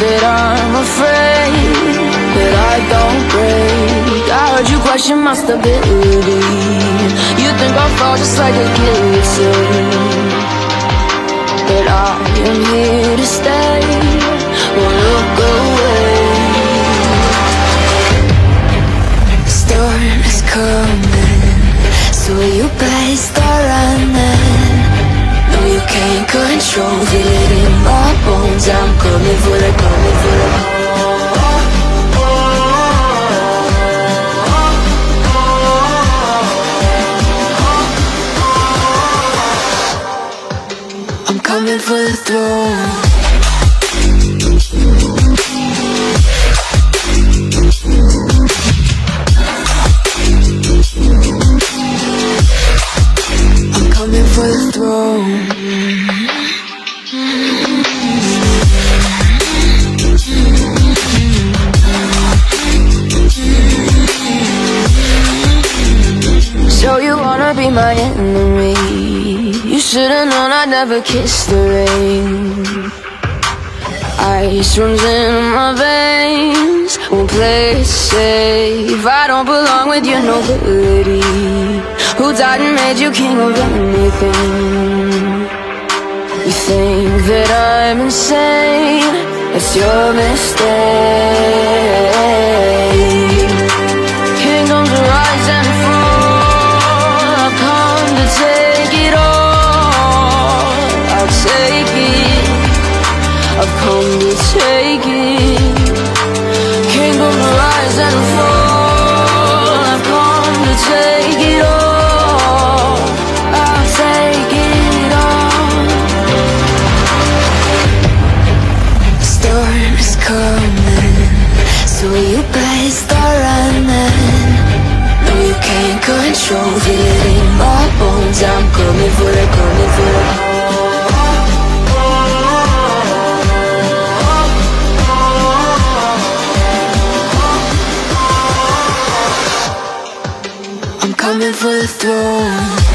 that I'm afraid that I don't break. I heard you question my stability. You think I'll fall just like a guillotine, but I am here to stay. Won't look away. The storm is coming, so you better start running. No, you can't control it in my bones. I'm coming for the, coming for the. I'm coming for the throne. I'm coming for the throne. So you wanna be my enemy? You should've known I'd never kiss the rain. Ice runs in my veins, won't play it safe. I don't belong with your nobility. Who died and made you king of anything? You think that I'm insane? It's your mistake. Kingdoms rise and fall, I've come to take it all. I'll take it, I've come to take it. Kingdoms rise and fall, I've come to take it all. I'll take it all. The storm is coming, so you better start running. No, you can't control it in my bones. I'm coming for the, coming for the. I'm coming for the throne.